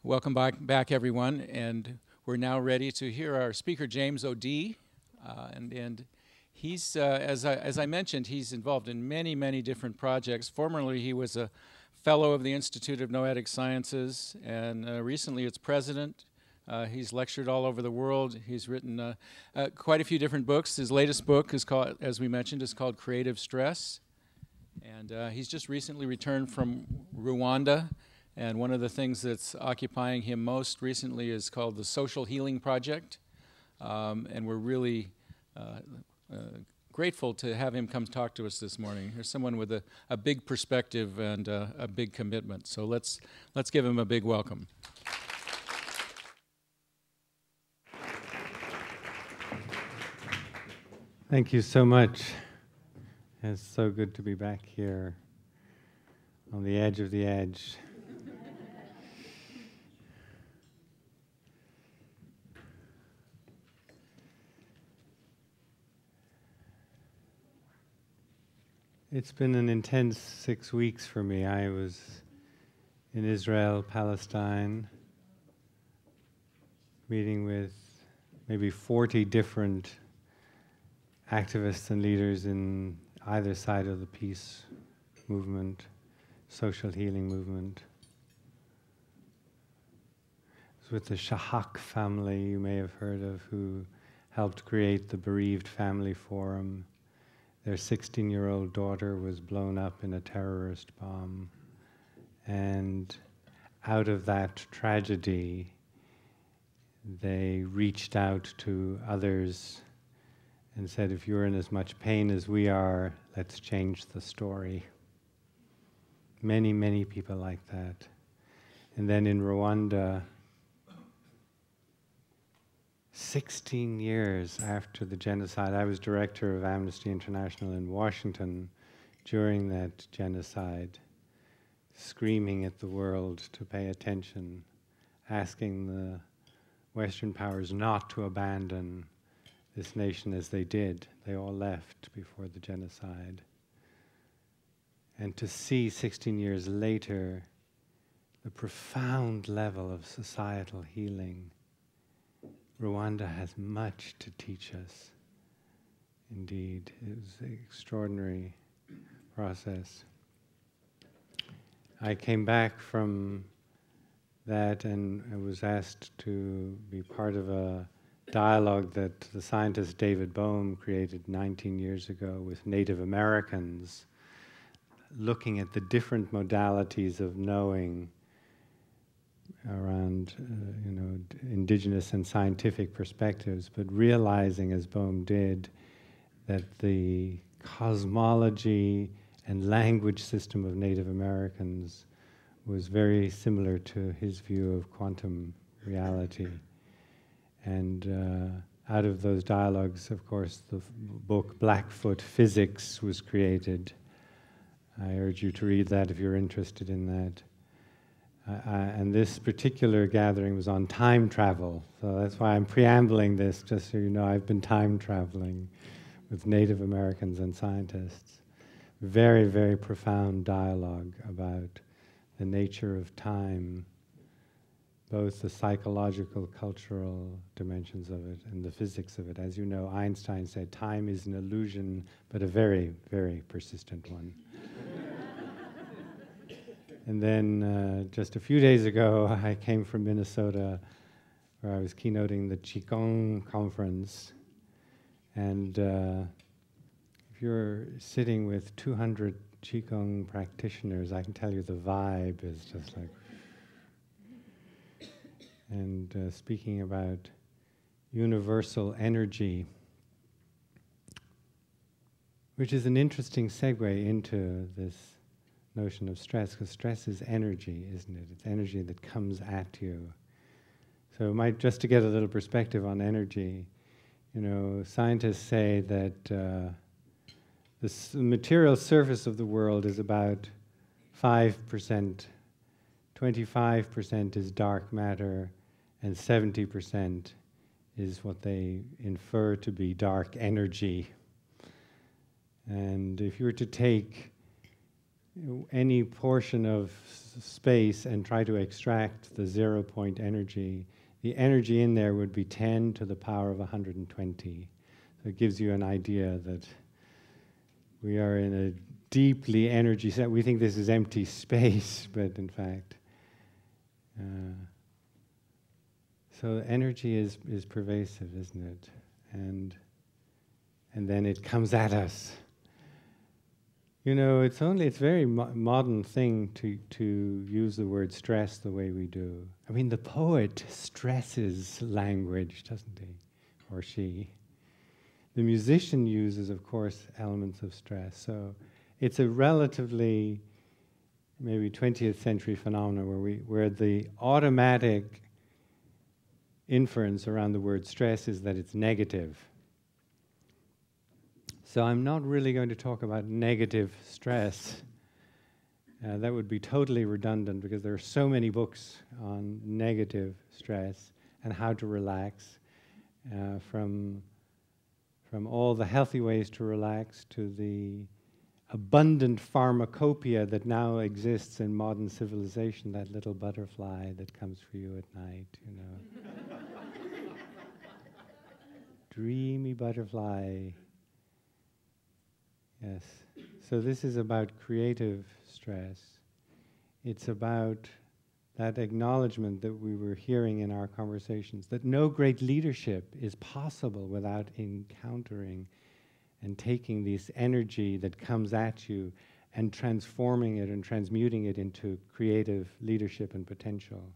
Welcome back, everyone, and we're now ready to hear our speaker, James ODea, and he's, as I mentioned, he's involved in many different projects. Formerly, he was a fellow of the Institute of Noetic Sciences, and recently its president. He's lectured all over the world. He's written quite a few different books. His latest book is called, as we mentioned, is called Creative Stress, and he's just recently returned from Rwanda. And one of the things that's occupying him most recently is called the Social Healing Project. And we're really grateful to have him come talk to us this morning. Here's someone with a big perspective and a big commitment. So let's give him a big welcome. Thank you so much. It's so good to be back here on the edge of the edge. It's been an intense 6 weeks for me. I was in Israel, Palestine, meeting with maybe 40 different activists and leaders in either side of the peace movement, social healing movement. I was with the Shahak family you may have heard of, who helped create the Bereaved Family Forum. Their 16-year-old daughter was blown up in a terrorist bomb. And out of that tragedy, they reached out to others and said, if you're in as much pain as we are, let's change the story. Many people like that. And then in Rwanda, 16 years after the genocide, I was director of Amnesty International in Washington during that genocide, screaming at the world to pay attention, asking the Western powers not to abandon this nation as they did. They all left before the genocide. And to see 16 years later the profound level of societal healing. Rwanda has much to teach us. Indeed, it was an extraordinary process. I came back from that and I was asked to be part of a dialogue that the scientist David Bohm created 19 years ago with Native Americans, looking at the different modalities of knowing around indigenous and scientific perspectives, but realizing, as Bohm did, that the cosmology and language system of Native Americans was very similar to his view of quantum reality. And out of those dialogues, of course, the book Blackfoot Physics was created. I urge you to read that if you're interested in that. And this particular gathering was on time travel, so that's why I'm preambling this, just so you know I've been time traveling with Native Americans and scientists. Very profound dialogue about the nature of time, both the psychological, cultural dimensions of it and the physics of it. As you know, Einstein said time is an illusion, but a very persistent one. And then just a few days ago, I came from Minnesota, where I was keynoting the Qigong conference. And if you're sitting with 200 Qigong practitioners, I can tell you the vibe is just like... And speaking about universal energy, which is an interesting segue into this notion of stress, because stress is energy, isn't it? It's energy that comes at you. So just to get a little perspective on energy, scientists say that the material surface of the world is about 5%, 25% is dark matter, and 70% is what they infer to be dark energy. And if you were to take any portion of space and try to extract the 0 point energy, the energy in there would be 10 to the power of 120. So it gives you an idea that we are in a deeply energy set. We think this is empty space, but in fact, so energy is pervasive, isn't it? And then it comes at us. You know, it's very modern thing to use the word stress the way we do. I mean, the poet stresses language, doesn't he? Or she. The musician uses, of course, elements of stress. So it's a relatively maybe 20th century phenomenon where the automatic inference around the word stress is that it's negative. So I'm not really going to talk about negative stress. That would be totally redundant because there are so many books on negative stress and how to relax, from all the healthy ways to relax to the abundant pharmacopoeia that now exists in modern civilization, that little butterfly that comes for you at night, you know. Dreamy butterfly. Yes. So this is about creative stress. It's about that acknowledgement that we were hearing in our conversations, that no great leadership is possible without encountering and taking this energy that comes at you and transforming it and transmuting it into creative leadership and potential.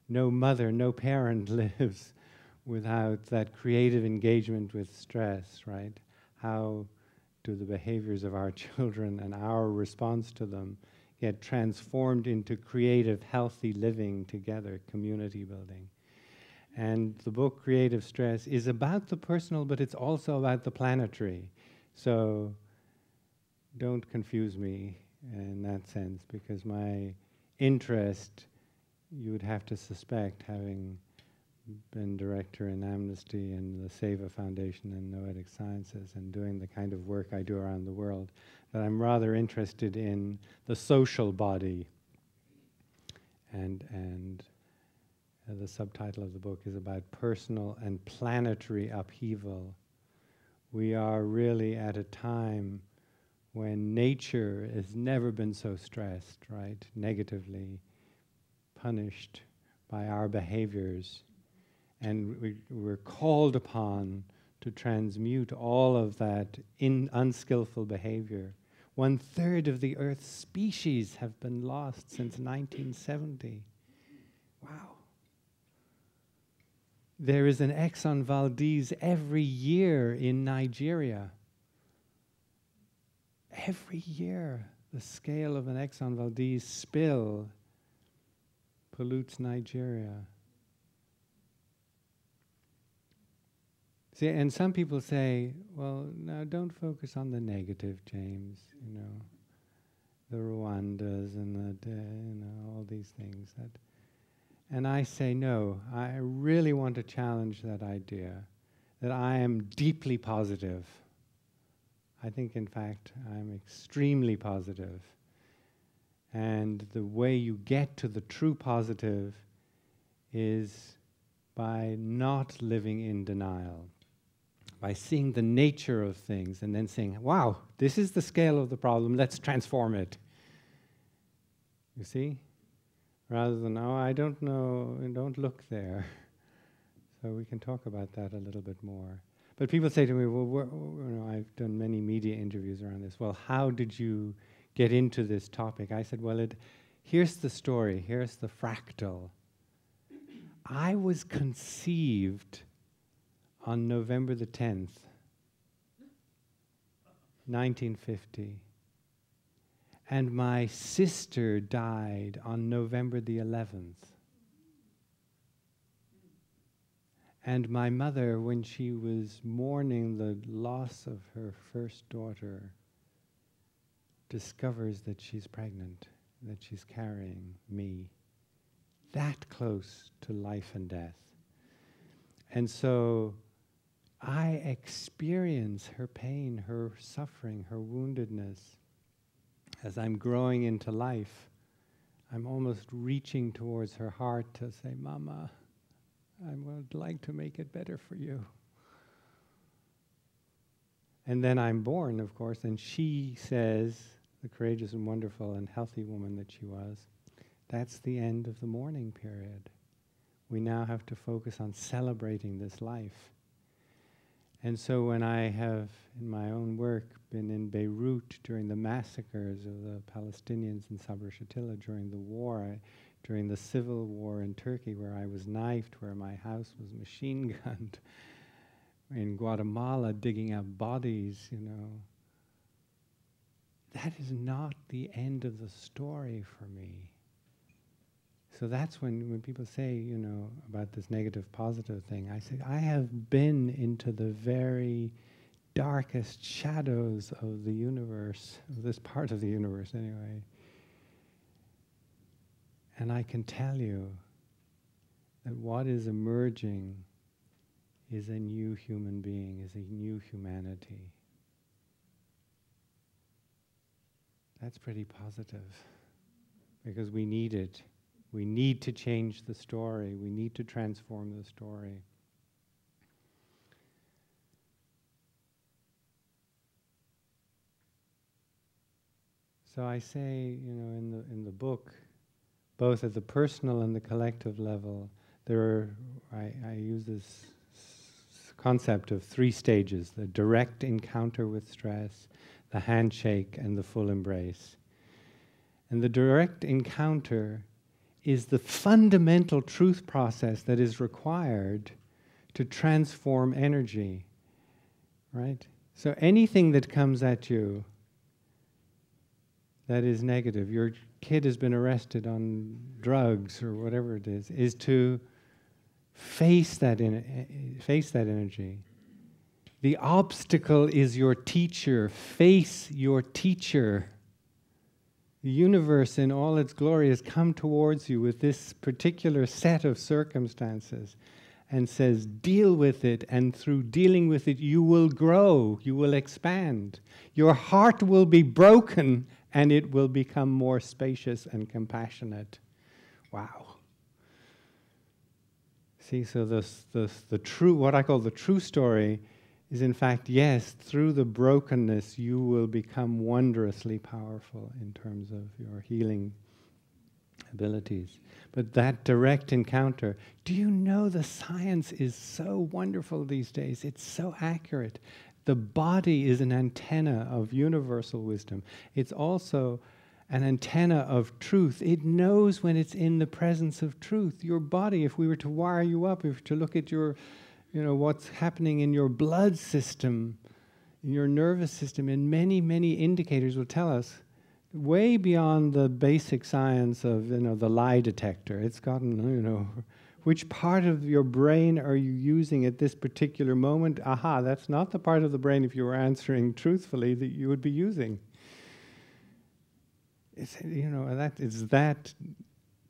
No mother, no parent lives without that creative engagement with stress, right? How do the behaviors of our children and our response to them get transformed into creative, healthy living together, community building? And the book Creative Stress is about the personal, but it's also about the planetary. So don't confuse me in that sense, because my interest, you would have to suspect, having been director in Amnesty and the SEVA Foundation and Noetic Sciences and doing the kind of work I do around the world, that I'm rather interested in the social body. And the subtitle of the book is about personal and planetary upheaval. We are really at a time when nature has never been so stressed, right? Negatively punished by our behaviors. And we're called upon to transmute all of that unskillful behavior. 1/3 of the Earth's species have been lost since 1970. Wow. There is an Exxon Valdez every year in Nigeria. Every year, the scale of an Exxon Valdez spill pollutes Nigeria. See, and some people say, well, no, don't focus on the negative, James, you know, the Rwandas and all these things. And I say, no, I really want to challenge that idea, that I am deeply positive. I think, in fact, I'm extremely positive. And the way you get to the true positive is by not living in denial, by seeing the nature of things and then saying, wow, this is the scale of the problem, let's transform it. You see? Rather than, oh, I don't know, and don't look there. So we can talk about that a little bit more. But people say to me, well, you know, I've done many media interviews around this. Well, how did you get into this topic? I said, well, here's the story, here's the fractal. I was conceived on November the 10th, 1950. And my sister died on November the 11th. And my mother, when she was mourning the loss of her first daughter, discovers that she's pregnant, that she's carrying me. That close to life and death. And so I experience her pain, her suffering, her woundedness. as I'm growing into life, I'm almost reaching towards her heart to say, Mama, I would like to make it better for you. And then I'm born, of course, and she says, the courageous and wonderful and healthy woman that she was, that's the end of the mourning period. We now have to focus on celebrating this life. And so when I have, in my own work, been in Beirut during the massacres of the Palestinians in Sabra Shatila during the war, during the civil war in Turkey where I was knifed, where my house was machine gunned, in Guatemala digging up bodies, you know, that is not the end of the story for me. So that's when people say, you know, about this negative positive thing, I say, I have been into the very darkest shadows of the universe, of this part of the universe anyway. And I can tell you that what is emerging is a new human being, is a new humanity. That's pretty positive, because we need it. We need to change the story. We need to transform the story. So I say, you know, in the book, both at the personal and the collective level, I use this concept of 3 stages: the direct encounter with stress, the handshake, and the full embrace. And the direct encounter is the fundamental truth process that is required to transform energy, right? So anything that comes at you that is negative, your kid has been arrested on drugs or whatever it is to face that energy. The obstacle is your teacher. Face your teacher. The universe in all its glory has come towards you with this particular set of circumstances and says, deal with it, and through dealing with it, you will grow, you will expand. Your heart will be broken, and it will become more spacious and compassionate. Wow. See, so the true, what I call the true story, is in fact, yes, through the brokenness you will become wondrously powerful in terms of your healing abilities. But that direct encounter, do you know the science is so wonderful these days? It's so accurate. The body is an antenna of universal wisdom. It's also an antenna of truth. It knows when it's in the presence of truth. Your body, if we were to wire you up, if we were to look at your, you know, what's happening in your blood system, in your nervous system, and many, many indicators will tell us, way beyond the basic science of, you know, the lie detector. It's gotten, you know, which part of your brain are you using at this particular moment? Aha, that's not the part of the brain, if you were answering truthfully, that you would be using. It's, you know, it's that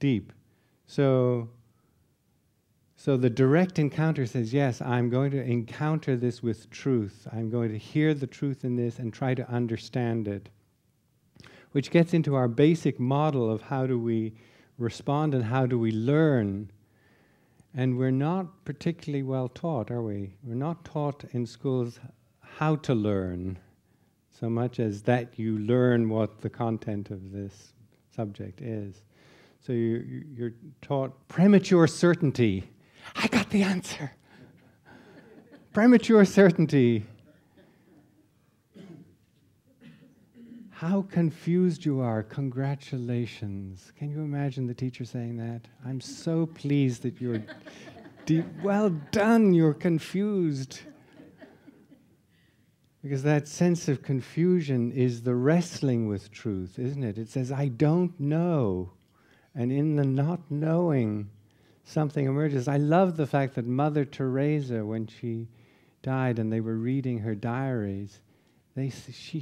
deep. So the direct encounter says, yes, I'm going to encounter this with truth. I'm going to hear the truth in this and try to understand it. Which gets into our basic model of how do we respond and how do we learn. And we're not particularly well taught, are we? We're not taught in schools how to learn, so much as that you learn what the content of this subject is. So you're taught premature certainty. I got the answer. Premature certainty. How confused you are. Congratulations. Can you imagine the teacher saying that? I'm so pleased that you're well done, you're confused. Because that sense of confusion is the wrestling with truth, isn't it? It says, I don't know. And in the not knowing, something emerges. I love the fact that Mother Teresa, when she died and they were reading her diaries, she